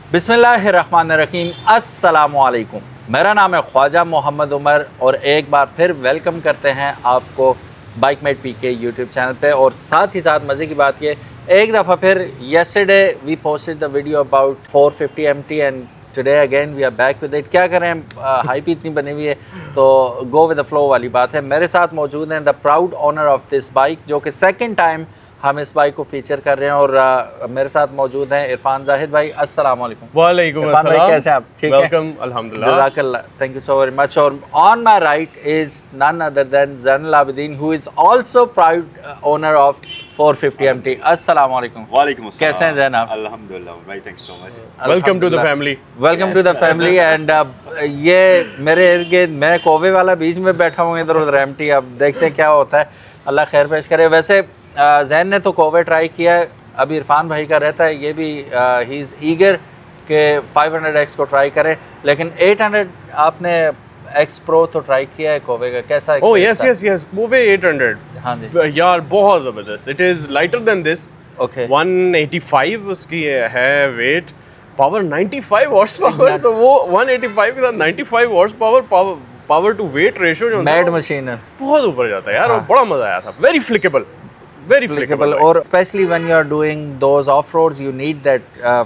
बिस्मिल्लाहिर्रहमानिर्रहीम, अस्सलामुअलैकुम। मेरा नाम है ख्वाजा मोहम्मद उमर और एक बार फिर वेलकम करते हैं आपको बाइकमेट पीके यूट्यूब चैनल पे। और साथ ही साथ मज़े की बात ये, एक दफ़ा फिर yesterday we posted the video about 450 MT and today again we are back with it. क्या करें, हाइप इतनी बनी हुई है तो गो विद द फ्लो वाली बात है। मेरे साथ मौजूद हैं the proud owner of this bike, जो कि सेकंड टाइम हम इस बाइक को फीचर कर रहे हैं। और मेरे साथ मौजूद हैं इरफान जाहिद भाई। अस्सलाम वालेकुम। वालेकुम अस्सलाम भाई, कैसे हैं आप? ठीक है, वेलकम, अल्हम्दुलिल्लाह, जज़ाकल्लाह, thank you so very much. और on my right is none other than Zainul Abideen who is also proud owner of 450 MT। अस्सलाम वालेकुम। वालेकुम अस्सलाम। कैसे हैं ज़ैन आप? अल्हम्दुलिल्लाह भाई, thanks so much. Welcome to the family. Welcome to the family. And ये मेरे इर्द गिर्द मैं कोवे वाला बीच में बैठा हूँ, इधर उधर MT। अब देखते हैं क्या होता है, अल्लाह खैर पेश करे। वैसे जैन ने तो कोवे ट्राई किया है, अभी इरफान भाई का रहता है ये भी ही इज़ ईगर के 500X को ट्राई करें, लेकिन 800 आपने X Pro तो ट्राई किया है कोवे का, कैसा? Oh yes yes yes, Kove 800। हाँ जी यार बहुत ज़बरदस्त। It is lighter than this. Okay 185 उसकी है वेट, पावर 95 हॉर्स पावर। तो वो 185 के साथ 95 horse power to weight ratio जो मैड मशीन है, बहुत ऊपर जाता है यार। और बड़ा मज़ा आया था। Very flickable, very flickable. और specially when you are doing those off roads you need that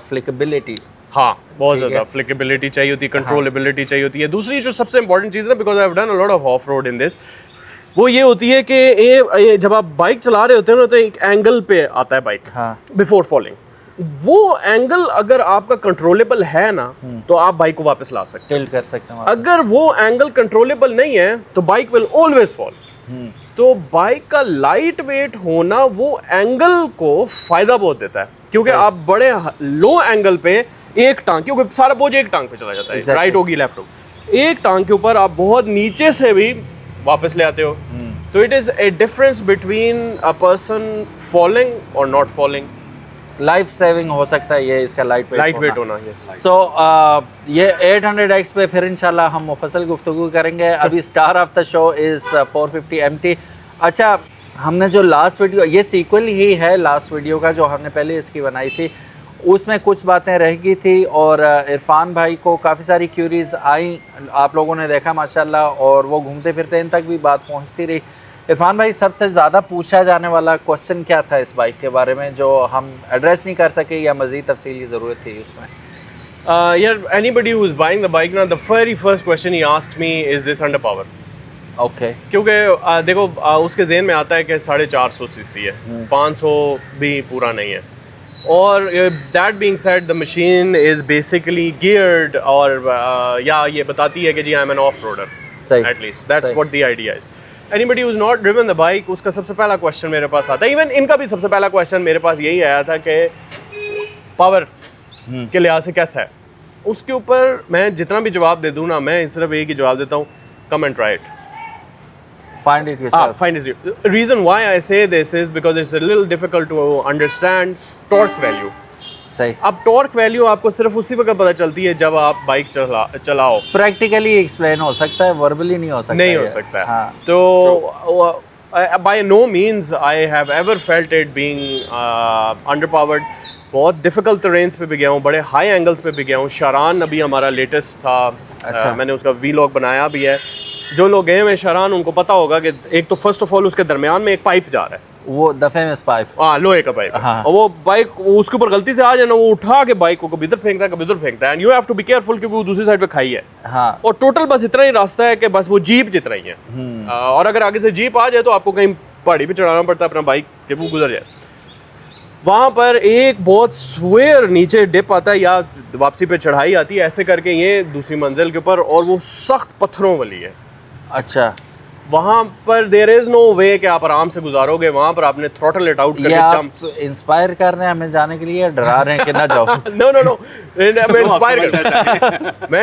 flickability. हाँ, बहुत ज़्यादा फ्लिकेबिलिटी चाहिए होती है, कंट्रोलेबिलिटी चाहिए होती है। दूसरी जो सबसे इंपॉर्टेंट चीज़ है, because I have done a lot of of road in this, वो ये होती है कि ये जब आप बाइक चला रहे होते हैं ना, तो एक एंगल पे आता है बाइक बिफोर फॉलिंग। वो एंगल अगर आपका कंट्रोलेबल है ना, तो आप बाइक को वापस ला सकते टिल्ट कर सकते हैं। हैं। अगर वो एंगल कंट्रोलेबल नहीं है तो बाइक विल ऑलवेज फॉल। तो बाइक का लाइट वेट होना वो एंगल को फायदा बहुत देता है, क्योंकि आप बड़े लो एंगल पे एक टांग, क्योंकि सारा बोझ एक टांग पे चला जाता है, राइट होगी लेफ्ट होगी, एक टांग के ऊपर आप बहुत नीचे से भी वापस ले आते हो। तो it is a difference between a person falling और नॉट फॉलिंग। लाइफ सेविंग हो सकता है ये इसका लाइट वेट होना। यस। सो ये 800X पे फिर इंशाल्लाह हम मुफस्सल गुफ्तगू करेंगे। अभी star of the show is 450 MT। अच्छा, हमने जो लास्ट वीडियो, ये सीक्वल ही है लास्ट वीडियो का जो हमने पहले इसकी बनाई थी, उसमें कुछ बातें रह गई थी और इरफान भाई को काफ़ी सारी क्यूरीज आई, आप लोगों ने देखा माशाल्लाह, और वो घूमते फिरते इन तक भी बात पहुंचती रही। इरफान भाई, सबसे ज़्यादा पूछा जाने वाला क्वेश्चन क्या था इस बाइक के बारे में जो हम एड्रेस नहीं कर सके या मज़ीद तफसील की ज़रूरत थी उसमें? यार, anybody who is buying the bike now, the very first question he asked me is this under power? Okay क्योंकि देखो उसके ज़हन में आता है कि 450 सीसी है, 500 भी पूरा नहीं है। और that being said, the machine is basically geared, और या ये बताती है कि जी I am an off roader, सही, at least that's what the idea is. Anybody who is not driven the bike, उसका सबसे पहला क्वेश्चन मेरे पास आता है, इवन इनका भी सबसे पहला क्वेश्चन मेरे पास यही आया था कि पावर के लिहाज से कैसा है। उसके ऊपर मैं जितना भी जवाब दे दूँ ना, मैं सिर्फ एक ही जवाब देता हूँ, come and try it, find it yourself. find it. The reason why I say this is because it's a little difficult to understand torque value. सही। अब टॉर्क वैल्यू आपको सिर्फ उसी वक्त पता चलती है जब आप बाइक चलाओ। प्रैक्टिकली एक्सप्लेन हो सकता है, वर्बली नहीं हो सकता। नहीं हो सकता है। हाँ। तो by no means I have ever felt it being underpowered. बहुत डिफिकल्ट टेरेन्स पे भी गया हूँ, बड़े हाई एंगल्स पे भी गया हूँ। शारान अभी हमारा लेटेस्ट था। अच्छा। मैंने उसका वीलॉग बनाया भी है। जो लोग गए हुए शारान, उनको पता होगा कि एक तो फर्स्ट ऑफ ऑल उसके दरमियान में एक पाइप जा रहा है, वो द फेमस पाइप, हाँ, लोहे का पाइप। हाँ। और वो बाइक उसके ऊपर गलती से आ जाए ना, वो उठा के बाइक को कभी इधर फेंकता है कभी उधर फेंकता है, and you have to be careful, क्योंकि वो दूसरी साइड पे खाई है। हाँ। और टोटल बस इतना ही रास्ता है कि बस वो जीप जितना ही है। और अगर आगे से जीप आ जाए तो आपको कहीं पहाड़ी पे चढ़ाना पड़ता है अपना बाइक कि वो गुजर जाए। वहाँ पर एक बहुत स्वेयर नीचे डिप आता है या वापसी पे चढ़ाई आती है, ऐसे करके ये दूसरी मंजिल के ऊपर, और वो सख्त पत्थरों वाली है। अच्छा, वहाँ पर देयर इज नो वे कि आप आराम से गुजारोगे। वहाँ पर आपने थ्रॉटल इट आउट करके आप इंस्पायर कर रहे हैं हमें जाने के लिए, डरा रहे हैं कि ना जाओ? नो नो नो, मैं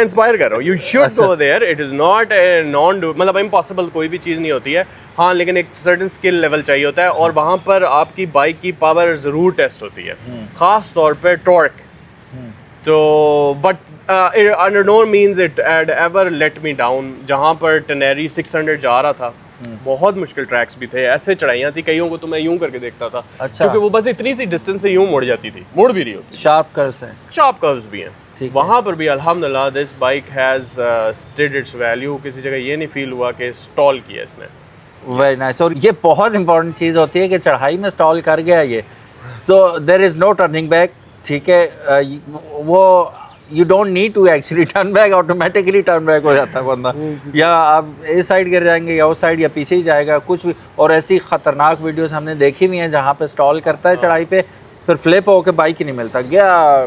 इंस्पायर कर रहा हूँ। You should go there. It is not a non, मतलब इम्पॉसिबल कोई भी चीज़ नहीं होती है, हाँ, लेकिन एक सर्टेन स्किल लेवल चाहिए होता है। और वहाँ पर आपकी बाइक की पावर ज़रूर टेस्ट होती है, ख़ास तौर पर टॉर्क। तो but under no means it had ever let me down. जहाँ पर टेनेरी 600 जा रहा था, बहुत मुश्किल ट्रैक्स भी थे, ऐसे चढ़ाइयाँ थी, कईयों को तो मैं यूं करके देखता था। अच्छा। क्योंकि वो बस इतनी सी डिस्टेंस से यूं मुड़ जाती थी, मुड़ भी रही होती। शार्प कर्व्स हैं, शार्प कर्व्स भी हैं। ठीक है। वहाँ पर भी अल्हम्दुलिल्लाह this bike has stayed its value. किसी जगह ये नहीं फील हुआ कि स्टॉल किया इसने। Very nice. और ये बहुत इंपॉर्टेंट चीज़ होती है कि चढ़ाई में स्टॉल कर गया ये तो there is no turning back, ठीक है। वो you don't need to actually turn back, automatically turn back हो जाता है बंदा, या आप इस साइड गिर जाएंगे या उस साइड, या पीछे ही जाएगा कुछ भी। और ऐसी ख़तरनाक वीडियोस हमने देखी हुई हैं जहाँ पे स्टॉल करता है चढ़ाई पे, फिर फ्लिप होकर बाइक ही नहीं मिलता, गया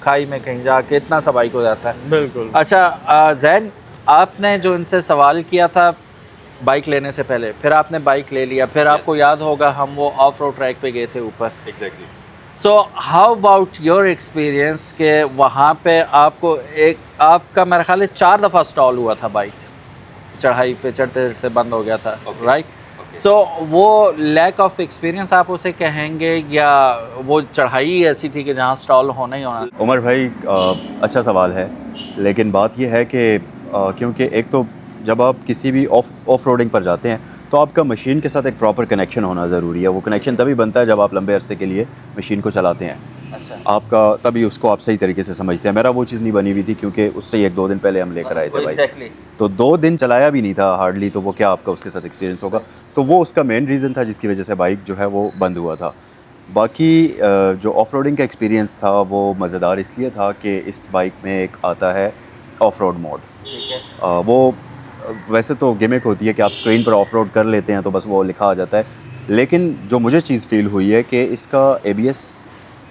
खाई में कहीं जाके, इतना सा बाइक हो जाता है। बिल्कुल। अच्छा जैन, आपने जो इनसे सवाल किया था बाइक लेने से पहले, फिर आपने बाइक ले लिया, फिर आपको याद होगा हम वो ऑफ रोड ट्रैक पे गए थे ऊपर। Exactly. So how about your experience के वहाँ पे आपको आपका मेरे ख्याल है 4 दफ़ा स्टॉल हुआ था बाइक, चढ़ाई पे चढ़ते चढ़ते बंद हो गया था, Okay. राइट? सो वो लैक ऑफ एक्सपीरियंस आप उसे कहेंगे, या वो चढ़ाई ऐसी थी कि जहाँ स्टॉल होना ही होना? उमर भाई अच्छा सवाल है, लेकिन बात यह है कि क्योंकि एक तो जब आप किसी भी ऑफ रोडिंग पर जाते हैं तो आपका मशीन के साथ एक प्रॉपर कनेक्शन होना ज़रूरी है। वो कनेक्शन तभी बनता है जब आप लंबे अरसे के लिए मशीन को चलाते हैं। अच्छा, आपका तभी उसको आप सही तरीके से समझते हैं। मेरा वो चीज़ नहीं बनी हुई थी क्योंकि उससे 1-2 दिन पहले हम लेकर आए थे भाई। एग्जैक्टली। तो 2 दिन चलाया भी नहीं था हार्डली, तो वो क्या आपका उसके साथ एक्सपीरियंस होगा। तो वो उसका मेन रीज़न था जिसकी वजह से बाइक जो है वो बंद हुआ था। बाकी जो ऑफ रोडिंग का एक्सपीरियंस था वो मज़ेदार इसलिए था कि इस बाइक में एक आता है ऑफ रोड मोड। ठीक है। वो वैसे तो गिमिक होती है कि आप स्क्रीन पर ऑफ रोड कर लेते हैं तो बस वो लिखा आ जाता है, लेकिन जो मुझे चीज़ फील हुई है कि इसका ABS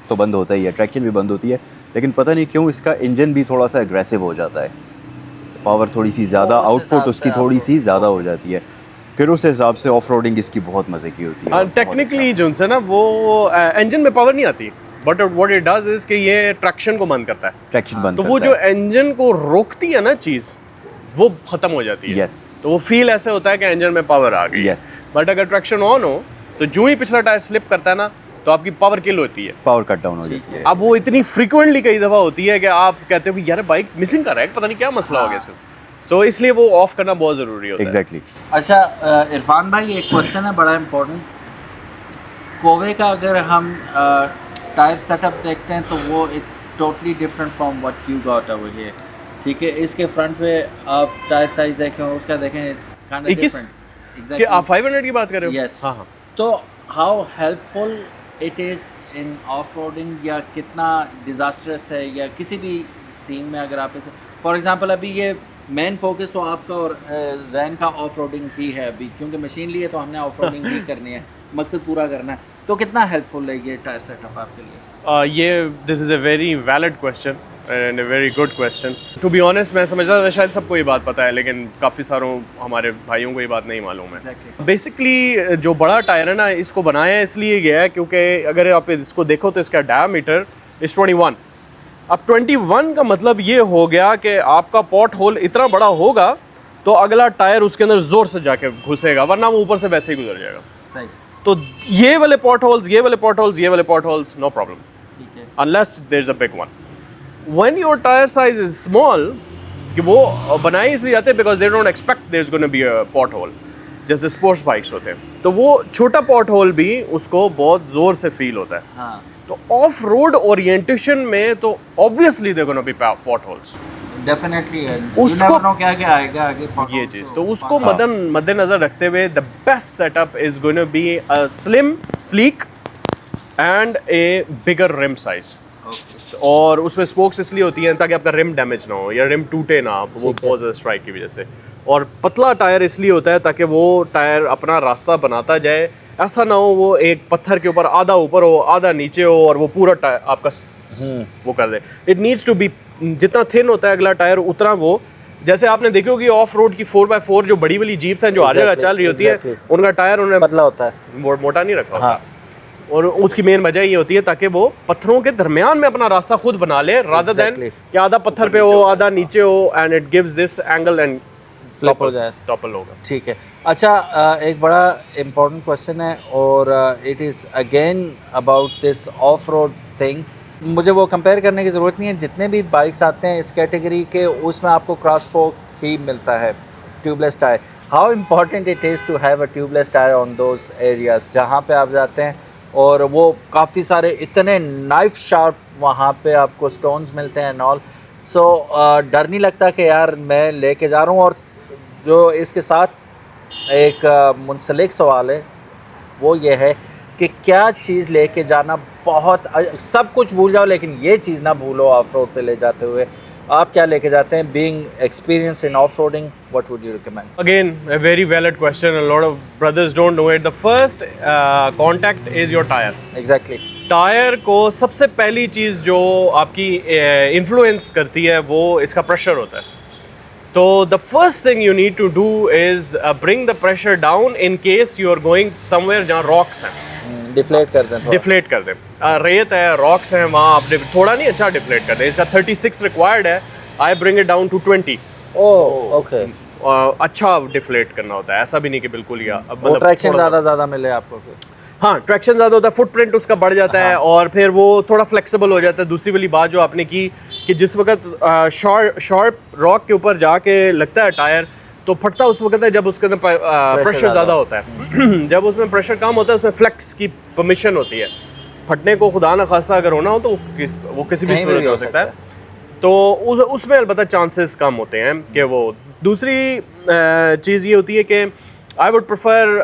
तो बंद होता ही है, ट्रैक्शन भी बंद होती है, लेकिन पता नहीं क्यों इसका इंजन भी थोड़ा सा एग्रेसिव हो जाता है। पावर थोड़ी सी ज़्यादा, उस हिसाब आउटपुट उसकी से थोड़ी सी off-road ज़्यादा हो जाती है। फिर उस हिसाब से ऑफ रोडिंग इसकी बहुत मज़े की होती है। और बहुत टेक्निकली अच्छा। जो है ना वो इंजन में पावर नहीं आती, but what it does is कि ये ट्रैक्शन को बंद करता है। ट्रैक्शन बंद तो करता वो जो है। इंजन को रोकती है ना चीज़, वो खत्म हो जाती है। Yes. तो वो फील ऐसे होता है कि इंजन में पावर आ गई। Yes. बट अगर ट्रैक्शन ऑन हो तो जो ही पिछला टायर स्लिप करता है ना तो आपकी पावर किल होती है। पावर कट डाउन हो जाती है। अब वो इतनी फ्रीक्वेंटली कई दफ़ा होती है कि आप कहते हो कि यार बाइक मिसिंग कर रहा है, पता नहीं क्या मसला हो गया इसका। सो इसलिए वो ऑफ करना बहुत ज़रूरी होता है। एग्जैक्टली। अच्छा इरफान भाई, एक क्वेश्चन है बड़ा इम्पोर्टेंट। कोवे का अगर हम टायर सेटअप देखते हैं तो वो it's totally different from what you got over here, ठीक है। इसके फ्रंट पे आप टायर साइज देखें, उसका देखें, इट्स काइंड ऑफ 21? डिफरेंट। कि आप 500 की बात कर रहे हो? Yes. हाँ हाँ। तो how helpful it is in off roading, या कितना डिज़ास्टरस है, या किसी भी सीन में अगर आप इसे, फॉर एग्जांपल अभी ये मेन फोकस तो आपका और जैन का ऑफ रोडिंग ही है अभी, क्योंकि मशीन लिए तो हमने ऑफ रोडिंग ही करनी है, मकसद पूरा करना है। तो कितना हेल्पफुल है ये टायर सेटअप आपके लिए? ये this is a very valid question and a very good question. To be honest मैं समझता था शायद सबको ये बात पता है, लेकिन काफ़ी सारों हमारे भाइयों को ये बात नहीं मालूम है। Exactly. बेसिकली जो बड़ा टायर है ना, इसको बनाया इसलिए गया है क्योंकि अगर आप इसको देखो तो इसका डायमीटर इज़ 21। अब 21 का मतलब ये हो गया कि आपका पॉट होल इतना बड़ा होगा तो अगला टायर उसके अंदर ज़ोर से जाके घुसेगा, वरना वो ऊपर से वैसे ही गुजर जाएगा। सही, तो ये वाले पॉट होल्स, ये वाले पॉट होल्स, ये वाले पॉट होल्स, नो प्रॉब्लम, ठीक है। unless there's a big one. When your tire size is small, कि वो बनाए इसलिए जाते हैं because they don't expect there's going to be a pothole, जैसे स्पोर्ट्स बाइक्स होते हैं, तो वो छोटा पॉट होल भी उसको बहुत ज़ोर से फील होता है। हाँ, तो ऑफ रोड ओरिएंटेशन में तो obviously there gonna be pot holes, definitely है। उसको- नो क्या क्या आएगा आगे ये चीज़ तो उसको मद्देनजर रखते हुए the best setup is gonna be a slim sleek and a bigger rim size. और उसमें स्पोक्स इसलिए होती हैं ताकि आपका रिम डैमेज ना हो या रिम टूटे ना, वो बहुत ज़्यादा स्ट्राइक की वजह से। और पतला टायर इसलिए होता है ताकि वो टायर अपना रास्ता बनाता जाए, ऐसा ना हो वो एक पत्थर के ऊपर आधा ऊपर हो आधा नीचे हो और वो पूरा टायर आपका वो कर दे। इट नीड्स टू बी, जितना थिन होता है अगला टायर उतना वो, जैसे आपने देखी होगी ऑफ रोड की 4x4 जो बड़ी वाली जीप्स हैं जो हर जगह चल रही होती है, उनका टायर उन्होंने पतला होता है, मोटा नहीं रखा होता। हाँ। और उसकी मेन वजह ये होती है ताकि वो पत्थरों के दरमियान में अपना रास्ता खुद बना ले, रादर देन कि आधा पत्थर पे हो आधा नीचे हो, and it gives this angle and flip हो जाए, टॉपल होगा। ठीक है। अच्छा एक बड़ा इम्पोर्टेंट क्वेश्चन है और it is again about this of road thing. मुझे वो कंपेयर करने की ज़रूरत नहीं है, जितने भी बाइक्स आते हैं इस कैटेगरी के उसमें आपको क्रॉस स्पोक ही मिलता है, tubeless tyre. How important it is to have a tubeless tyre on those areas जहाँ पे आप जाते हैं और वो काफ़ी सारे इतने नाइफ शार्प वहाँ पे आपको स्टोन्स मिलते हैं नॉल। सो डर नहीं लगता कि यार मैं लेके जा रहा हूँ। और जो इसके साथ एक मुंसलिक सवाल है वो ये है कि क्या चीज़ लेके जाना बहुत सब कुछ भूल जाओ लेकिन ये चीज़ ना भूलो ऑफ रोड पे ले जाते हुए, आप क्या लेके जाते हैं? Being experience in off roading, what would you recommend? Again, a very valid question. A lot of brothers don't know it. The first contact is your tire. Exactly. Tyre को सबसे पहली चीज़ जो आपकी इन्फ्लुएंस करती है वो इसका प्रेशर होता है। तो the first thing you need to do is bring the pressure down in case you are going somewhere जहाँ रॉक्स हैं। डिफ्लेट कर दें थोड़ा। डिफ्लेट कर दें। रेत है, रॉक्स हैं, वहाँ आप थोड़ा नहीं अच्छा डिफ्लेट कर दें। इसका 36 रिक्वायर्ड है, I bring it down to 20। Oh okay. अच्छा डिफ्लेट करना होता है, ऐसा भी नहीं कि बिल्कुल ही वो ट्रैक्शन ज़्यादा मिले आपको फिर। हाँ, ट्रैक्शन ज़्यादा होता है, फुटप्रिंट उसका बढ़ जाता है और फिर वो थोड़ा फ्लेक्सिबल हो जाता है। दूसरी वाली बात जो आपने की कि जिस वक्त शार्प रॉक के ऊपर जाके लगता है टायर तो फटता उस वक्त है जब उसके अंदर प्रेशर ज़्यादा होता है। जब उसमें प्रेशर कम होता है उसमें फ्लेक्स की परमिशन होती है। फटने को खुदा न खास्ता अगर होना हो तो वो किसी भी सूरत में हो सकता है। तो उसमें अलबत्ता चांसेस कम होते हैं कि वो। दूसरी चीज़ ये होती है कि I would prefer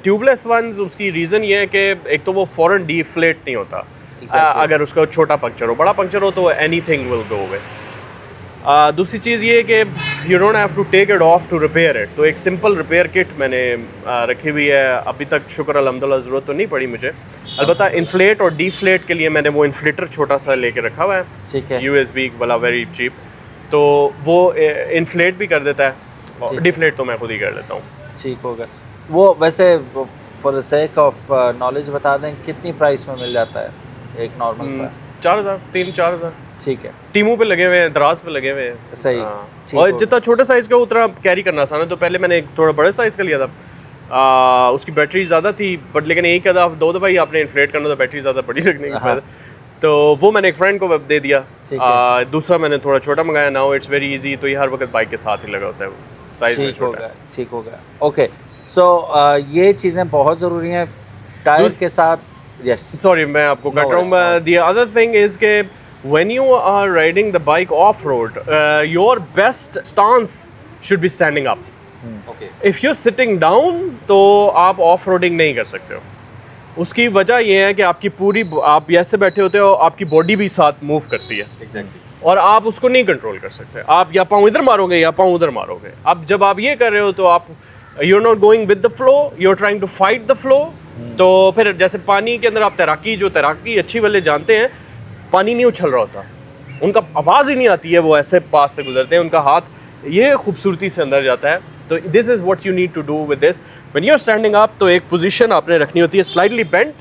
tubeless ones. उसकी रीज़न ये है कि एक तो वो फ़ौरन डिफ्लेट नहीं होता। अगर उसका छोटा पंक्चर हो, बड़ा पंक्चर हो तो एनीथिंग विल गो अवे। दूसरी चीज़ ये है कि you don't have to take it off to repair it. तो एक सिंपल रिपेयर किट मैंने रखी हुई है। अभी तक शुक्र अल्हम्दुलिल्लाह ज़रूरत तो नहीं पड़ी मुझे। अलबत्ता इन्फ्लेट और डिफ्लेट के लिए मैंने वो इन्फ्लेटर छोटा सा लेके रखा हुआ है। ठीक है। USB वाला, वेरी चीप। तो वो इन्फ्लेट भी कर देता है और डिफ्लेट तो मैं खुद ही कर लेता हूँ। ठीक होगा। वो वैसे for the sake of knowledge बता दें कितनी प्राइस में मिल जाता है एक नॉर्मल सा? 4,000, 3-4,000। ठीक है। टीमू पे लगे हुए हैं, दराज पे लगे हुए हैं। सही। ठीक और होगा। जितना छोटे साइज़ का उतना कैरी करना आसान है। तो पहले मैंने एक थोड़ा बड़े साइज़ का लिया था। उसकी बैटरी ज़्यादा थी बट लेकिन एक दो दफ़ा ही आपने इन्फ्लेट करना तो बैटरी ज़्यादा बड़ी लगने की बात। तो वो मैंने एक फ्रेंड को दे दिया। दूसरा मैंने थोड़ा छोटा मंगाया। Now it's very easy. तो ये हर वक्त बाइक के साथ ही लगा होता है। साइज में छोटा है। ठीक होगा। ओके। सो ये चीज़ें बहुत ज़रूरी हैं टायर के साथ। यस सॉरी मैं आपको कट रहा हूँ। द अदर थिंग इज़ के when you are riding the bike off road, your best stance should be standing up. Okay. If you're sitting down तो आप ऑफ रोडिंग नहीं कर सकते हो। उसकी वजह यह है कि आपकी पूरी आप ऐसे बैठे होते हो, आपकी बॉडी भी साथ मूव करती है। एग्जैक्टली। और आप उसको नहीं कंट्रोल कर सकते। आप या पाँव इधर मारोगे या पाँव उधर मारोगे। अब जब आप ये कर रहे हो तो आप you're not going with the flow, you're trying to fight the flow। तो फिर जैसे पानी के अंदर आप तैराकी अच्छी वाले जानते हैं, पानी नहीं उछल रहा होता, उनका आवाज़ ही नहीं आती है, वो ऐसे पास से गुजरते हैं, उनका हाथ ये खूबसूरती से अंदर जाता है। तो this is what you need to do with this when you are standing up. तो एक पोजीशन आपने रखनी होती है slightly bent,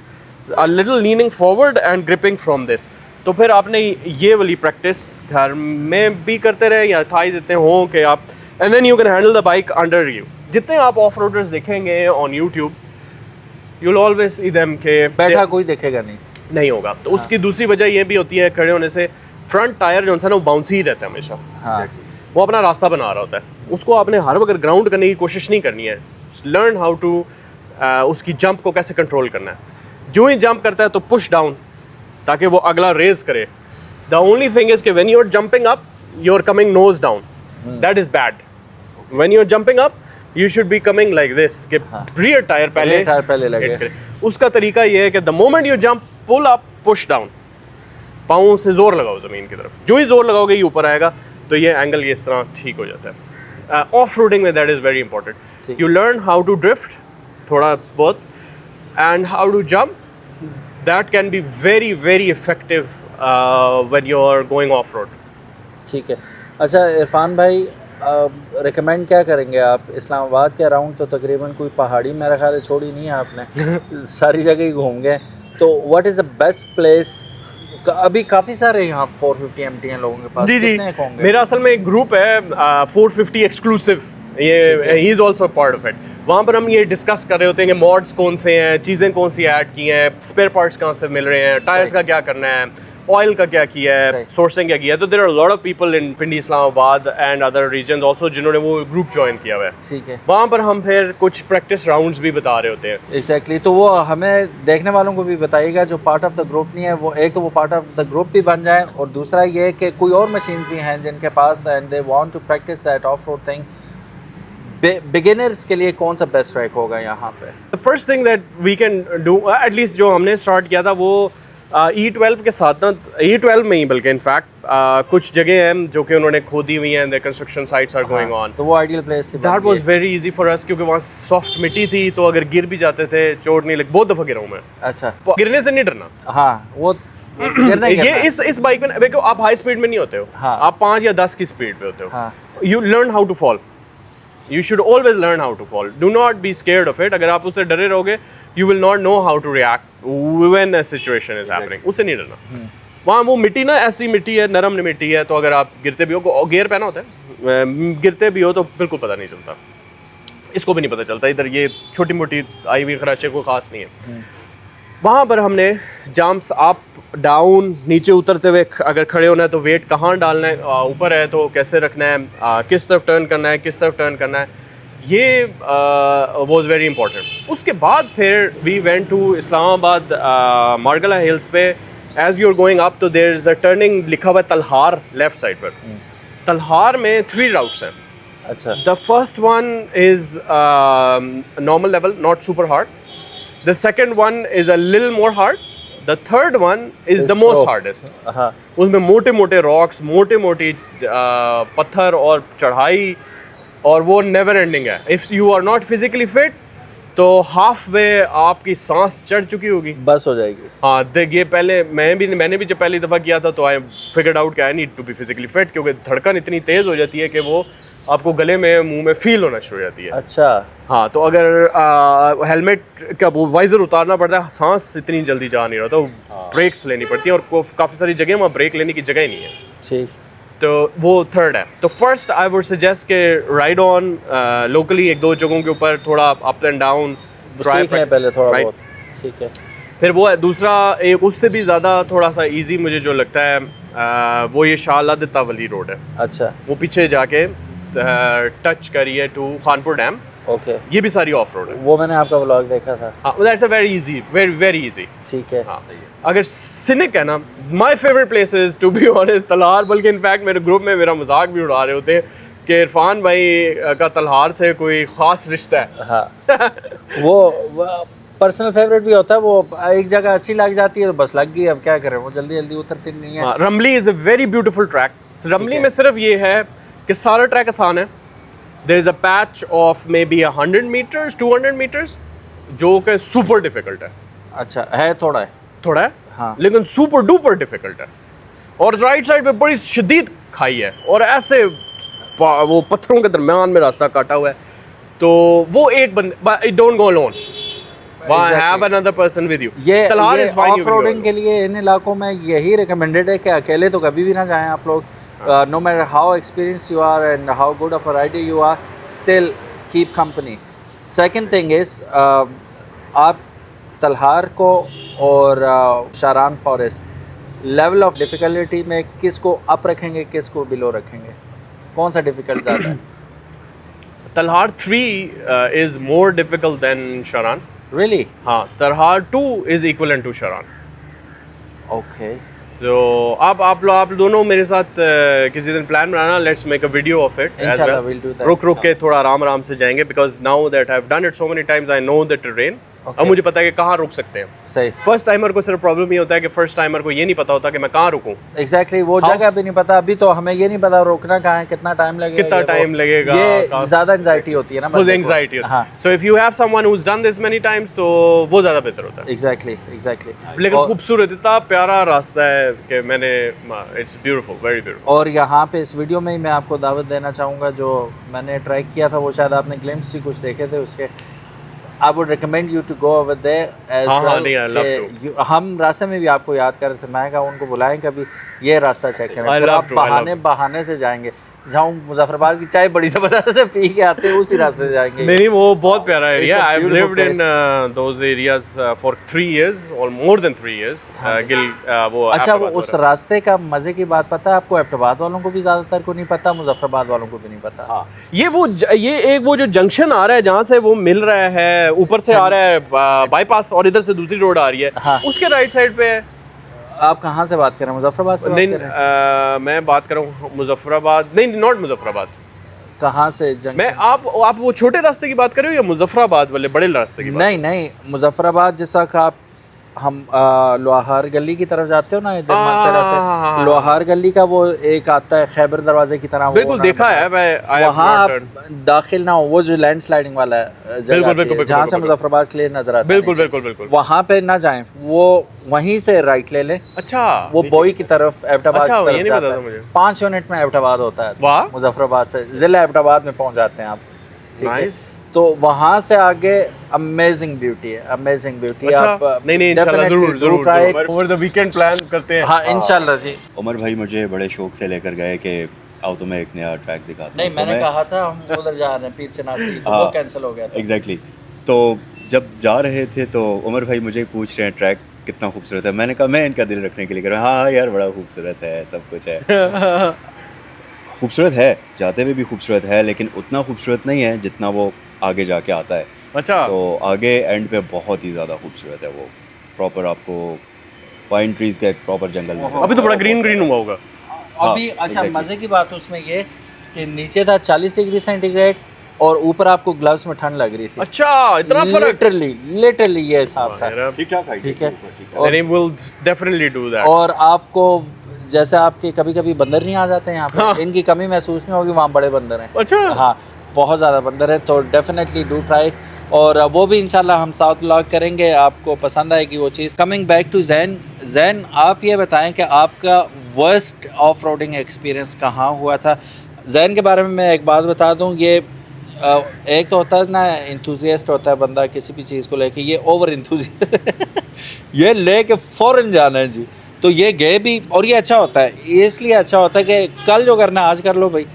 a little leaning forward and gripping from this. तो फिर आपने ये वाली प्रैक्टिस घर में भी करते रहे या थाइज इतने हों कि आप and then you can handle the bike under you. जितने आप ऑफ रोडर्स देखेंगे on YouTube you will always see them के बैठा कोई देखेगा नहीं होगा। तो उसकी दूसरी वजह ये भी होती है खड़े होने से फ्रंट टायर जो है ना वो बाउंसी ही रहता है हमेशा। हाँ। वो अपना रास्ता बना रहा होता है। उसको आपने हर वक्त ग्राउंड करने की कोशिश नहीं करनी है। लर्न हाउ टू उसकी जंप को कैसे कंट्रोल करना है। जो ही जंप करता है तो पुश डाउन ताकि वो अगला रेज करे। द ओनली थिंग इज कि when you are jumping up you are coming nose down, that is bad. When you are jumping up you should be coming like this कि rear tyre पहले लगे। उसका तरीका ये है कि the moment you jump pull up push down, पाँव से जोर लगाओ ज़मीन की तरफ। जो ही जोर लगाओगे ये ऊपर आएगा तो ये एंगल ये इस तरह ठीक हो जाता है। ऑफ रोडिंग में that is very important. You learn how to drift थोड़ा बहुत and how to jump. That can be very very effective when you are going off road. ठीक है। अच्छा इरफान भाई, रिकमेंड क्या करेंगे आप? इस्लामाबाद के अराउंड तो तकरीबन कोई पहाड़ी मेरा ख्याल है छोड़ी नहीं है आपने सारी जगह ही घूम गए। तो what is the best place? अभी काफ़ी सारे यहाँ 450 MT हैं लोगों के पास। जी कितने होंगे? मेरा असल में एक ग्रुप है 450 एक्सक्लूसिव, ये he is also part of it. वहाँ पर हम ये डिस्कस कर रहे होते हैं कि मॉड्स कौन से हैं, चीज़ें कौन सी ऐड की हैं, स्पेयर पार्ट्स कहाँ से मिल रहे हैं, टायर्स का क्या करना है, ऑयल का क्या किया है, सही। सोर्सिंग क्या किया है। तो there are lot of people in Pindi Islamabad and other region also जिन्होंने वो ग्रुप ज्वाइन किया हुआ है। ठीक है, वहाँ पर हम फिर कुछ प्रैक्टिस राउंड्स भी बता रहे होते हैं। एग्जैक्टली। तो वो हमें देखने वालों को भी बताइएगा जो पार्ट ऑफ द ग्रुप नहीं है, वो एक तो वो पार्ट ऑफ द ग्रुप भी बन जाए, और दूसरा ये कि कोई और मशीन्स भी हैं जिनके पास and they want to practice that off road thing. Beginners के लिए कौन सा बेस्ट ट्रैक होगा यहाँ पे? The first thing that we can do, at least जो हमने स्टार्ट किया था वो E12 के साथ ना, E12 में ही बल्कि इनफैक्ट कुछ जगह हैं जो कि उन्होंने खोदी हुई हैं, the construction sites are going on. तो वो आइडियल प्लेस थी। That was very easy for us क्योंकि वहाँ सॉफ्ट मिट्टी थी, तो अगर गिर भी जाते थे चोट नहीं लगी। बहुत दफा गिरा हूँ मैं। अच्छा, गिरने से नहीं डरना। हाँ वो गिरना ही ये गिरना। इस बाइक में देखो, आप हाई स्पीड में नहीं होते हो, हाँ। आप 5 या 10 की स्पीड पे होते हो। हाँ। You learn how to fall, you should always learn how to fall, do not be scared of it. अगर आप उससे डरे रहोगे you will not know how to react when a situation is happening. उससे नहीं डरना। वहाँ वो मिट्टी ना ऐसी मिट्टी है, नरम मिट्टी है, तो अगर आप गिरते भी हो, गियर पहना होता है, गिरते भी हो तो बिल्कुल पता नहीं चलता। इसको भी नहीं पता चलता, इधर ये छोटी मोटी आई हुई खराचे को खास नहीं है। वहाँ पर हमने जंप्स अप डाउन, नीचे उतरते हुए अगर खड़े होना है तो वेट कहाँ डालना है, ऊपर है तो कैसे रखना है, किस तरफ टर्न करना है, किस तरफ टर्न करना है, ये वाज वेरी इंपॉर्टेंट। उसके बाद फिर we went to Islamabad Margalla hills पे। As you are going up तो देयर इज अ टर्निंग लिखा हुआ है तलहार लेफ्ट साइड पर। तलहार में 3 राउट्स हैं। अच्छा, The first one is normal level, not super hard. The second one is a little more hard. The third one is the most pro. hardest. हाँ उसमें मोटे मोटे रॉक्स, मोटे मोटी पत्थर और चढ़ाई, और वो नेवर एंडिंग है। If you are not physically fit तो हाफ वे आपकी सांस चढ़ चुकी होगी, बस हो जाएगी। हाँ। देख, ये पहले मैंने भी जब पहली दफ़ा किया था तो आई फिगर्ड आउट कि I need to be physically fit, क्योंकि धड़कन इतनी तेज़ हो जाती है कि वो आपको गले में, मुंह में फील होना शुरू हो जाती है। अच्छा, हाँ, तो अगर हेलमेट का वो वाइजर उतारना पड़ता है, सांस इतनी जल्दी जा नहीं रहा, तो ब्रेक्स लेनी पड़ती है, और काफ़ी सारी जगह वहाँ ब्रेक लेने की जगह ही नहीं है। ठीक। तो वो थर्ड है। तो फर्स्ट आई वुड सजेस्ट के राइड ऑन लोकली 1-2 जगहों के ऊपर, थोड़ा अप एंड डाउन सीख लें पहले थोड़ा बहुत। ठीक है। फिर वो है दूसरा, एक उससे भी ज़्यादा थोड़ा सा इजी मुझे जो लगता है, वो ये शाह दितावली रोड है। अच्छा, वो पीछे जाके टच करिए टू खानपुर डैम। ओके, ये भी सारी ऑफ रोड है। वो मैंने आपका व्लॉग देखा था। हाँ, that's a very easy, very very easy. ठीक है। हाँ, अगर सिनिक है ना, my favourite place is to be honest Talhar. बल्कि इनफैक्ट मेरे ग्रुप में मेरा मजाक भी उड़ा रहे होते हैं कि इरफान भाई का तलहार से कोई ख़ास रिश्ता है। हाँ वो पर्सनल फेवरेट भी होता है। वो एक जगह अच्छी लग जाती है तो बस लग गई, अब क्या करें, वो जल्दी जल्दी उतरती नहीं है। हाँ, Ramli is a very beautiful track. Ramli में सिर्फ ये है कि सारा ट्रैक आसान है। There is a patch of maybe 100 metres 200 metres जो कि सुपर डिफिकल्ट है। अच्छा है, थोड़ा है। थोड़ा है, हाँ। लेकिन सुपर डुपर डिफिकल्ट है। और राइट साइड पे बड़ी शदीद खाई है, और ऐसे वो पत्थरों के दरमियान में रास्ता काटा हुआ है। तो वो एक बंदे, don't go alone, have another person with you. ये तलहार इज फाइन। ऑफ रोडिंग के लिए इन इलाकों में यही रिकमेंडेड है कि अकेले तो कभी भी ना जाएं आप लोग। No matter how experience you are and how good of a rider you are, still keep company. Second thing is, आप तलहार को और Sharan forest level of difficulty में किसको अप रखेंगे, किसको बिलो रखेंगे, कौन सा डिफ़िकल्ट ज़्यादा है? Talhar 3 is more difficult than Sharan. Really? हाँ, Talhar 2 is equivalent to Sharan. Okay, तो आप दोनों मेरे साथ किसी दिन प्लान बनाना, let's make a video of it. इंशाल्लाह we'll do that. रुक के थोड़ा आराम से जाएंगे, because now that I have done it so many times I know the terrain. अब मुझे पता है कि कहाँ रुक सकते हैं। सही। फर्स्ट टाइमर को सिर्फ प्रॉब्लम ये होता है कि फर्स्ट टाइमर को ये नहीं पता होता कि मैं कहाँ रुकूं। एग्जैक्टली, वो जगह भी नहीं पता। अभी तो हमें ये नहीं पता रोकना कहाँ है, कितना टाइम लगेगा, कितना टाइम लगेगा, ये ज़्यादा एंजाइटी होती है ना, वो एंजाइटी। हाँ, so if you have someone who has done this many times तो वो ज़्यादा बेहतर होता है। एग्जैक्टली। लेकिन खूबसूरत, इतना प्यारा रास्ता है कि मैंने, इट्स ब्यूटीफुल, वेरी ब्यूटीफुल। और यहाँ पे इस वीडियो में ही मैं आपको दावत देना चाहूँगा, जो मैंने ट्रैक किया था वो शायद आपने ग्लिम्स ही कुछ देखे थे उसके। I would recommend you to go over there as well. नहीं, I love to. हम रास्ते में भी आपको याद कर रहे थे, मैं कहा उनको बुलाएं कभी, ये रास्ता चेक करें। I फिर love आप to, I love बहाने से जाएंगे, जाऊँ मुजफ्फराबाद की चाय बड़ी ज़बरदस्त है, पी के आते हैं उसी रास्ते से जाएंगे। नहीं वो बहुत प्यारा area. I have beautiful lived in those areas for 3 years और मोर देन 3 years गिल वो अच्छा, वो एबटाबाद उस रास्ते का मज़े की बात पता है आपको? एबटाबाद वालों को भी ज़्यादातर को नहीं पता, मुजफ्फराबाद वालों को भी नहीं पता। हाँ, ये एक वो जो जंक्शन आ रहा है जहाँ से वो मिल रहा है, ऊपर से आ रहा है बाईपास और इधर से दूसरी रोड आ रही है, हाँ। उसके राइट साइड पे है। आप कहाँ से बात कर रहे हैं? मुजफ्फराबाद से बात नहीं कर रहे हैं? मैं बात कर रहा हूँ मुजफ्फराबाद, नहीं नॉट मुजफ्फराबाद। कहाँ से जंक्शन? मैं आप वो छोटे रास्ते की बात कर रहे हो या मुजफ्फराबाद वाले बड़े रास्ते की बात? नहीं नहीं, मुजफ्फराबाद जैसा कि आप हम लोहार गली की तरफ जाते हो ना, इधर मानसरा से लोहार गली का वो एक आता है खैबर दरवाजे की तरह, बिल्कुल देखा है मैं। वहाँ आप दाखिल ना हो, वो जो लैंड स्लाइडिंग वाला जगह जहाँ से मुजफ्फराबाद क्लियर नजर आता है, बिल्कुल बिल्कुल बिल्कुल वहाँ पे ना जाएं, वो वहीं से राइट ले लें। अच्छा, वो बोई की तरफ एबटाबाद अच्छा, की ये तरफ नहीं जाता पता था है। मुझे। 5 यूनिट में एबटाबाद होता है। वाह, मुजफ्फराबाद से जिला एबटाबाद में पहुँच जाते हैं आप। ठीक है? नाइस। तो वहाँ से आगे अमेजिंग ब्यूटी है, अमेजिंग ब्यूटी। अच्छा, आप नहीं इंशाल्लाह जरूर ओवर द वीकेंड प्लान करते हैं। हाँ इंशाल्लाह जी। उमर भाई मुझे बड़े शौक से लेकर गए कि आओ तुम्हें एक नया ट्रैक दिखाता हूं। नहीं, तो मैंने कहा था हम उधर जा रहे हैं पीर चनासी, तो वो कैंसिल हो गया था। एग्जैक्टली। तो जब जा रहे थे तो उमर भाई मुझे पूछ रहे हैं ट्रैक कितना खूबसूरत है। मैंने कहा मैं इनका दिल रखने के लिए कर रहा हूँ, हाँ यार बड़ा खूबसूरत है, सब कुछ है। खूबसूरत है, जाते हुए भी खूबसूरत है, लेकिन उतना खूबसूरत नहीं है जितना वो आगे जाके आता है। अच्छा, तो आगे एंड पे बहुत ही ज़्यादा खूबसूरत है वो, प्रॉपर आपको पाइन ट्रीज का एक प्रॉपर जंगल में। अभी तो बड़ा ग्रीन ग्रीन हुआ होगा अभी। अच्छा, मजे की बात उसमें ये कि नीचे था 40 डिग्री सेंटीग्रेड और ऊपर आपको ग्लव्स में ठंड लग रही थी। अच्छा, इतना फर्क। लिटरली ये हिसाब था। ठीक ठाक है, ठीक है। Then we will definitely do that. और आपको जैसे आपके कभी कभी बंदर नहीं आ जाते हैं यहाँ पे, हाँ। इनकी कमी महसूस नहीं होगी, वहाँ बड़े बंदर हैं। अच्छा, हाँ, बहुत ज़्यादा बंदर हैं, तो डेफिनेटली डू ट्राई। और वो भी इंशाल्लाह हम साउथ व्लॉग करेंगे, आपको पसंद आएगी वो चीज़। कमिंग बैक टू जैन, आप ये बताएं कि आपका वर्स्ट ऑफ रोडिंग एक्सपीरियंस कहाँ हुआ था? जैन के बारे में मैं एक बात बता दूँ, ये एक तो होता है ना इंथुजियास्ट होता है बंदा किसी भी चीज़ को लेके, ये ओवर इंथुजियास्ट ये लेके फ़ौरन जाना है जी। तो ये गए भी, और ये अच्छा होता है, इसलिए अच्छा होता है कि कल जो करना है आज कर लो भाई,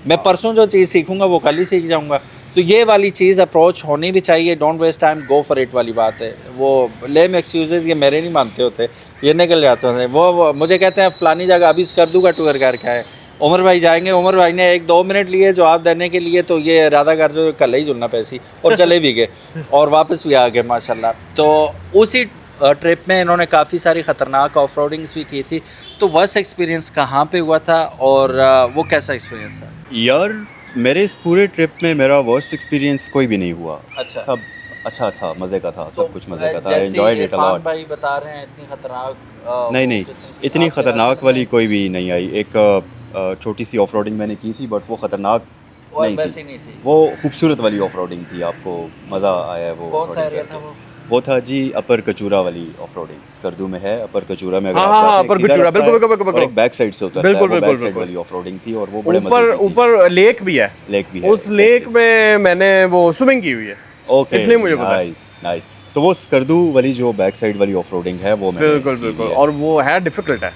मैं परसों जो चीज़ सीखूंगा वो कल ही सीख जाऊंगा। तो ये वाली चीज़ अप्रोच होनी भी चाहिए। Don't waste time, go for it वाली बात है। वो लेम एक्सक्यूजेज ये मेरे नहीं मानते होते, ये निकल जाते होते। वो मुझे कहते हैं फ़लानी जगह अभी कर दूंगा टूर करके आए, उमर भाई जाएंगे, उमर भाई ने 1-2 मिनट लिए जवाब देने के लिए, तो ये इरादा कर जो कल ही जुलना पैसी, और चले भी गए और वापस भी आ गए माशाल्लाह। तो उसी ट्रिप में इन्होंने काफ़ी सारी ख़तरनाक ऑफ रोडिंग्स भी की थी। तो वर्स्ट एक्सपीरियंस कहाँ पे हुआ था और वो कैसा एक्सपीरियंस था? यार मेरे इस पूरे ट्रिप में मेरा वर्स्ट एक्सपीरियंस कोई भी नहीं हुआ। अच्छा, सब अच्छा था, मज़े का था, तो सब कुछ मज़े का था, जैसे enjoyed it a Irfan lot. भाई बता रहे हैं इतनी खतरनाक नहीं इतनी ख़तरनाक वाली कोई भी नहीं आई। एक छोटी सी ऑफ रोडिंग मैंने की थी, बट वो ख़तरनाक नहीं वैसी थी, नहीं थी। वो खूबसूरत वाली ऑफ रोडिंग थी। आपको मज़ा आया है वो? कौन सा offroading एरिया करके? था वो? वो था जी अपर कचूरा वाली ऑफ रोडिंग, स्कर्दू में है अपर कचूरा में। अगर हाँ, आप हाँ, जाते हैं, अपर एक सीधा कचूरा, रास्ता बिल्कुल, है बिल्कुल, बिल्कुल, और एक बैक साइड से उतरता है, बिल्कुल, वो बिल्कुल, बैक साइड बिल्कुल। वाली ऑफ रोडिंग थी और वो बड़े मजे ऊपर की थी। ऊपर लेक भी है, लेक भी है, उस लेक में मैंने वो स्विमिंग की हुई है, ओके, इसलिए मुझे पता है। नाइस। तो वो स्कर्दू वाली जो बैक साइड वाली ऑफ रोडिंग है वो मैंने बिल्कुल की बिल्कुल, है। और वो है डिफिकल्ट है,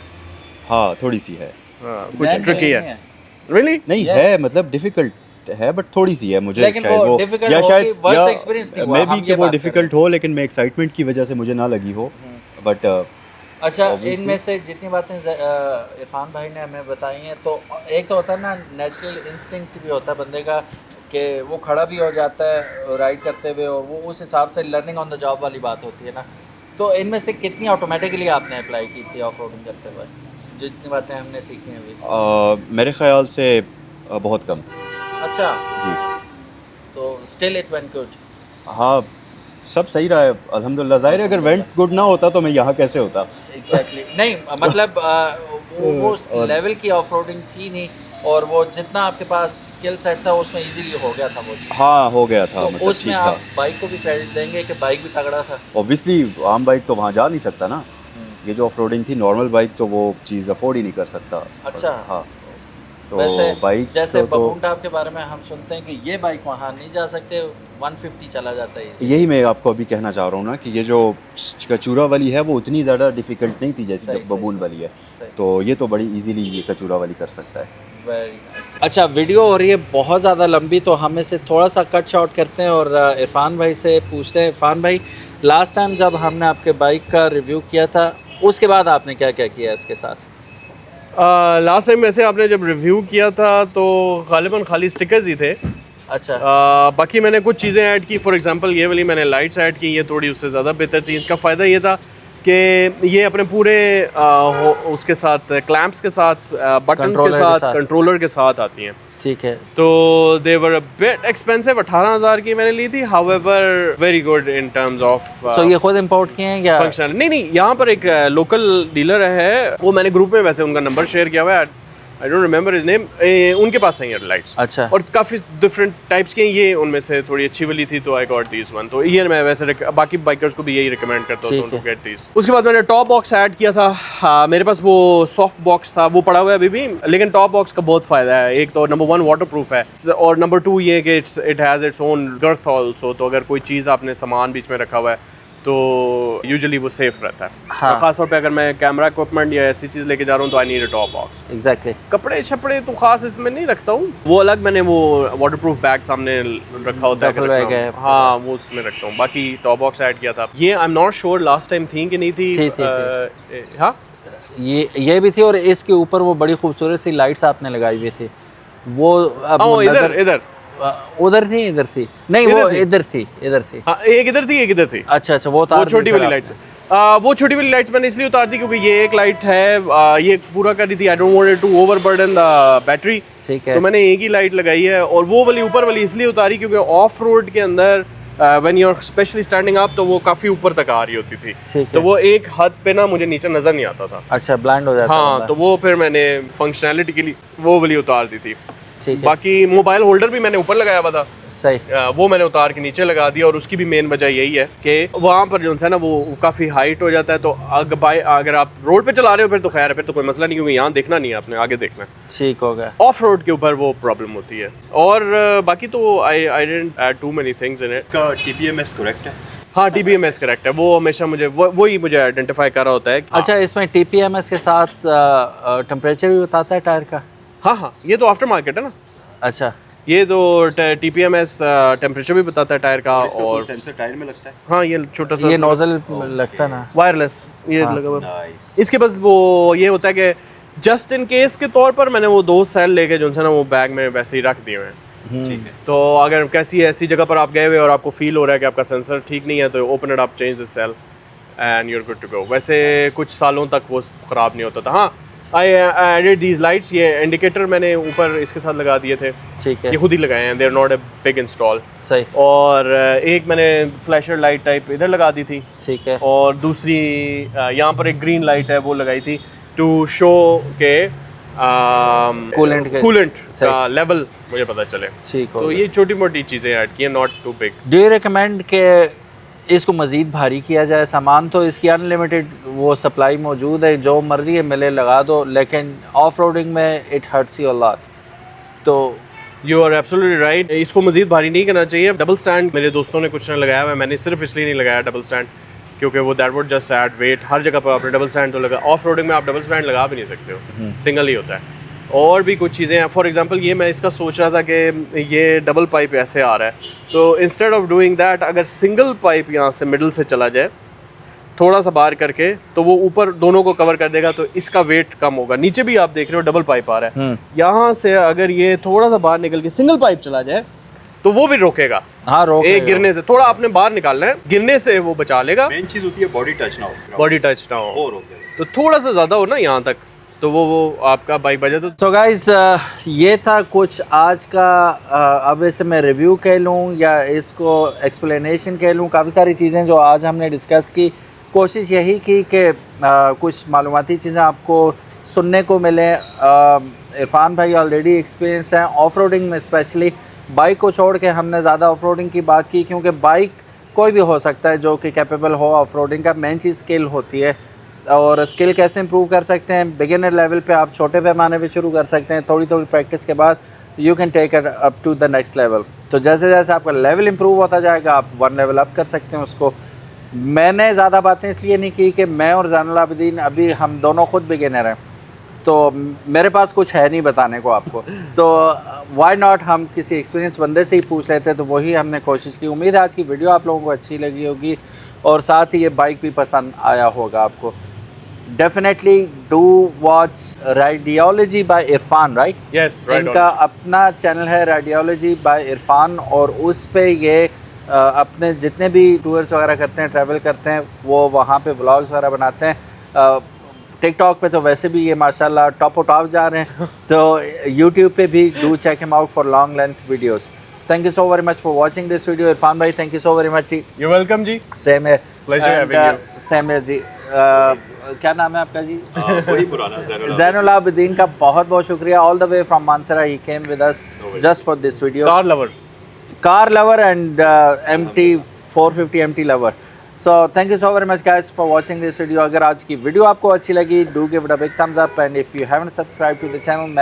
हाँ थोड़ी सी है, कुछ ट्रिकी है। रियली? नहीं Yes. है, मतलब डिफिकल्ट है बट थोड़ी सी है। मुझे लेकिन शायद वो वो difficult या हो शायद कि worst experience नहीं हुआ, मे हम बी ये कि वो बात कर डिफिकल्ट हो, लेकिन मैं एक्साइटमेंट की वजह से मुझे ना लगी हो। बट अच्छा, Obviously. इनमें से जितनी बातें इरफान भाई ने हमें बताई हैं, तो एक तो होता है ना नेचुरल इंस्टिंक्ट भी होता है बंदे का कि वो खड़ा भी हो जाता है राइड करते हुए, और वो उस हिसाब से लर्निंग ऑन द जॉब वाली बात होती है ना। तो इनमें से कितनी ऑटोमेटिकली आपने अप्लाई की थी ऑफ रोडिंग करते हुए, जितनी बातें हमने सीखी हैं अभी? मेरे ख्याल से बहुत कम अच्छा जी। तो स्टिल इट वेंट गुड? हाँ सब सही रहा है अल्हम्दुलिल्लाह। ज़ाहिर है अगर वेंट गुड ना होता तो मैं यहाँ कैसे होता। एग्जैक्टली नहीं मतलब वो उस लेवल की ऑफ रोडिंग थी नहीं, और वो जितना आपके पास स्किल सेट था उसमें इजीली हो गया था वो चीज़। हाँ हो गया था, तो मतलब उसमें ठीक आप था। बाइक को भी क्रेडिट देंगे कि बाइक भी तगड़ा था। ऑब्वियसली आम बाइक तो वहाँ जा नहीं सकता ना, ये जो ऑफ रोडिंग थी नॉर्मल बाइक तो वो चीज़ अफोर्ड ही नहीं कर सकता। अच्छा। हाँ तो वैसे बाइक जैसे तो बबून टॉप के बारे में हम सुनते हैं कि ये बाइक वहाँ नहीं जा सकते, 150 चला जाता है easy। यही मैं आपको अभी कहना चाह रहा हूँ ना कि ये जो कचूरा वाली है वो उतनी ज़्यादा डिफ़िकल्ट नहीं थी जैसे सही, बबून सही, वाली है। सही। तो ये तो बड़ी इजीली ये कचूरा वाली कर सकता है। अच्छा, वीडियो हो रही है बहुत ज़्यादा लंबी, तो हम इसे थोड़ा सा कट शॉर्ट करते हैं और इरफान भाई से पूछते हैं। इरफान भाई, लास्ट टाइम जब हमने आपके बाइक का रिव्यू किया था, उसके बाद आपने क्या क्या किया इसके साथ? लास्ट टाइम वैसे आपने जब रिव्यू किया था तो गालिबन खाली स्टिकर्स ही थे। अच्छा। बाकी मैंने कुछ चीज़ें ऐड की, फॉर एग्जांपल ये वाली मैंने लाइट्स ऐड की, ये थोड़ी उससे ज़्यादा बेहतर थी। इसका फ़ायदा ये था कि ये अपने पूरे उसके साथ क्लैंप्स के साथ, बटन्स के साथ, कंट्रोलर के साथ आती हैं। ठीक है। तो दे वर अ बिट एक्सपेंसिव, 18,000 की मैंने ली थी, however very good in terms of. So ये खुद इंपोर्ट किए हैं या फंक्शनल? नहीं, यहाँ पर एक लोकल डीलर है, वो मैंने ग्रुप में वैसे उनका नंबर शेयर किया हुआ है, I don't remember his name. उनके पास है ये लाइट्स। अच्छा। और काफ़ी डिफरेंट टाइप्स की हैं, ये उनमें से थोड़ी अच्छी वाली थी, तो आई गॉट दीज वन। तो ये मैं वैसे बाकी बाइकर्स को भी यही रिकमेंड करता हूँ टू गेट दीज। उसके बाद मैंने टॉप बॉक्स ऐड किया था। हाँ, मेरे पास वो सॉफ्ट बॉक्स था, वो पड़ा हुआ है अभी भी, लेकिन टॉप बॉक्स का बहुत फ़ायदा है। एक तो नंबर 1 वाटर प्रूफ है, और नंबर 2 ये कि it has its own girth also. तो अगर कोई चीज़ आपने सामान बीच में रखा हुआ है तो यूजुअली वो सेफ रहता है। हाँ। खासतौर पे अगर मैं कैमरा इक्विपमेंट या ऐसी चीज़ लेके जा रहा हूँ तो I need a top box. Exactly. कपड़े शपड़े तो खास इसमें नहीं रखता हूँ, वो अलग मैंने वो वाटरप्रूफ बैग सामने रखा होता है, डफल बैग है। हाँ, वो उसमें रखता हूँ। बाकी टॉप बॉक्स ऐड किया था। ये I am not sure last time थी कि नहीं थी। हाँ, ये भी थी, और इसके ऊपर वो बड़ी खूबसूरत सी लाइट्स आपने लगाई हुई थी, वो अब इधर उधर थी, इधर थी, नहीं वो इधर थी। हाँ, एक इधर थी। अच्छा, वो छोटी वाली लाइट्स, वो छोटी वाली लाइट्स मैंने इसलिए उतार दी क्योंकि ये एक लाइट है, ये पूरा कर रही थी। I don't want to overburden the battery. ठीक है। तो मैंने एक ही लाइट लगाई है, और वो वाली ऊपर वाली इसलिए उतारी क्योंकि ऑफ रोड के अंदर when you are specially standing up तो वो काफी ऊपर तक आ रही होती थी। तो वो एक हद पे ना मुझे नीचे नजर नहीं आता था। अच्छा, ब्लाइंड हो जाता। हाँ, तो वो फिर मैंने फंक्शनैलिटी के लिए वो वाली उतार दी थी। ठीक है। बाकी मोबाइल होल्डर भी मैंने ऊपर लगाया हुआ था, सही, वो मैंने उतार के नीचे लगा दिया। और उसकी भी मेन वजह यही है कि वहाँ पर जो है ना वो काफ़ी हाइट हो जाता है, तो अगर आप रोड पे चला रहे हो फिर तो खैर है, फिर तो कोई मसला नहीं, क्योंकि यहाँ देखना नहीं है आपने, आगे देखना है। ठीक हो गया। ऑफ रोड के ऊपर वो प्रॉब्लम होती है। और बाकी तो I didn't add too many things in it. इसका TPMS करेक्ट है? हाँ, TPMS करेक्ट है, वो हमेशा मुझे वही मुझे आइडेंटिफाई कर रहा होता है। अच्छा, इसमें TPMS के साथ टेम्परेचर भी बताता है टायर का? हाँ, ये तो आफ्टर मार्केट है ना। अच्छा, ये तो TPMS टेम्परेचर भी बताता है टायर का। और सेंसर टायर में लगता है? हाँ, ये छोटा सा ये नोजल लगता है ना, वायरलेस, ये हाँ। लगा हुआ। नाइस। इसके बस वो ये होता है कि जस्ट इन केस के तौर पर मैंने वो 2 सेल लेके जो है ना वो बैग में वैसे ही रख दिए हुए हैं। ठीक है। तो अगर कैसी ऐसी जगह पर आप गए हुए और आपको फील हो रहा है कि आपका सेंसर ठीक नहीं है तो open it up, change the cell and you are good to go. वैसे कुछ सालों तक वो ख़राब नहीं होता था। हाँ, आई एडेड दीज लाइट्स, ये इंडिकेटर मैंने ऊपर इसके साथ लगा दिए थे। ठीक है, ये खुद ही लगाए हैं, they are not a big install. सही। और एक मैंने फ्लैशर लाइट टाइप इधर लगा दी थी। ठीक है। और दूसरी यहाँ पर एक ग्रीन लाइट है, वो लगाई थी टू शो के कूलेंट का लेवल मुझे पता चले। ठीक हो तो गया। ये छोटी मोटी चीज़ें ऐड की हैं, not too big. Do you recommend के इसको मज़ीद भारी किया जाए? सामान तो इसकी अनलिमिटेड वो सप्लाई मौजूद है, जो मर्ज़ी है मिले लगा दो, लेकिन ऑफ रोडिंग में it hurts you a lot. तो यू आर एब्सोल्युटली राइट, इसको मजीद भारी नहीं करना चाहिए। डबल स्टैंड मेरे दोस्तों ने कुछ ने लगाया हुआ है, मैंने सिर्फ इसलिए नहीं लगाया डबल स्टैंड क्योंकि वो that would just add weight. हर जगह पर आपने डबल स्टैंड तो लगा, ऑफ रोडिंग में आप डबल स्टैंड लगा भी नहीं सकते हो, सिंगल ही होता है। और भी कुछ चीज़ें हैं, फॉर एग्जांपल ये मैं इसका सोच रहा था कि ये डबल पाइप ऐसे आ रहा है, तो इंस्टेड ऑफ डूइंग दैट अगर सिंगल पाइप यहाँ से मिडल से चला जाए थोड़ा सा बाहर करके, तो वो ऊपर दोनों को कवर कर देगा, तो इसका वेट कम होगा। नीचे भी आप देख रहे हो डबल पाइप आ रहा है, यहाँ से अगर ये थोड़ा सा बाहर निकल के सिंगल पाइप चला जाए तो वो भी रोकेगा। हाँ, एक गिरने से थोड़ा आपने बाहर निकालना है, गिरने से वो बचा लेगा। मेन चीज होती है बॉडी टच ना हो, बॉडी टच ना हो, तो थोड़ा सा ज़्यादा हो ना यहाँ तक, तो वो आपका बाइक बजा। तो सो गाइस, ये था कुछ आज का। अब इसे मैं रिव्यू कह लूँ या इसको एक्सप्लेनेशन कह लूँ, काफ़ी सारी चीज़ें जो आज हमने डिस्कस की, कोशिश यही की कि कुछ मालूमाती चीज़ें आपको सुनने को मिले। इरफान भाई ऑलरेडी एक्सपीरियंस हैं ऑफ रोडिंग में, स्पेशली बाइक को छोड़ के हमने ज़्यादा ऑफ रोडिंग की बात की, क्योंकि बाइक कोई भी हो सकता है जो कि कैपेबल हो ऑफ रोडिंग का। मेन चीज़ स्किल होती है, और स्किल कैसे इंप्रूव कर सकते हैं? बिगिनर लेवल पे आप छोटे पैमाने पे शुरू कर सकते हैं, थोड़ी थोड़ी प्रैक्टिस के बाद you can take it up to the next level. तो जैसे जैसे आपका लेवल इंप्रूव होता जाएगा आप 1 लेवल अप कर सकते हैं उसको। मैंने ज़्यादा बातें इसलिए नहीं की कि मैं और ज़ैनुल आबिदीन अभी हम दोनों खुद बिगिनर हैं, तो मेरे पास कुछ है नहीं बताने को आपको, तो वाई नॉट हम किसी एक्सपीरियंस बंदे से ही पूछ लेते, तो वही हमने कोशिश की। उम्मीद है आज की वीडियो आप लोगों को अच्छी लगी होगी और साथ ही ये बाइक भी पसंद आया होगा आपको। Definitely do watch Rideology by Irfan, right? Yes, right on. इनका अपना चैनल है राइडियोलॉजी बाय इरफान, और उस पे ये अपने जितने भी टूर्स वगैरह करते हैं, ट्रैवल करते हैं, वो वहाँ पे व्लॉग्स वगैरह बनाते हैं। टिकटॉक पे तो वैसे भी ये माशाल्लाह टॉप जा रहे हैं, तो यूट्यूब पे भी do check him out for long length videos. Thank you so very much for watching this video Irfan भाई, thank you so very much ji. You're welcome ji. Same है, Pleasure having you. सेम है जी। क्या नाम है आपका जी? वही पुराना ज़ैनुल आबिदीन का बहुत बहुत शुक्रिया, all the way from Mansehra, he came with us just for this video. Car lover and MT 450 MT lover. So thank you so very much guys for watching this video. अगर आज की वीडियो आपको अच्छी लगी, do give it a big thumbs up, and if you haven't subscribe to the channel,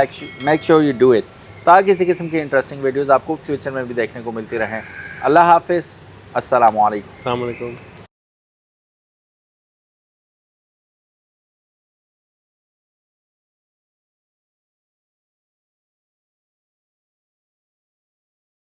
make sure you do it, ताकि इसी किस्म की इंटरेस्टिंग वीडियोस आपको फ्यूचर में भी देखने को मिलती रहें। अल्लाह हाफिज़, अस्सलाम वालेकुम। अस्सलाम वालेकुम।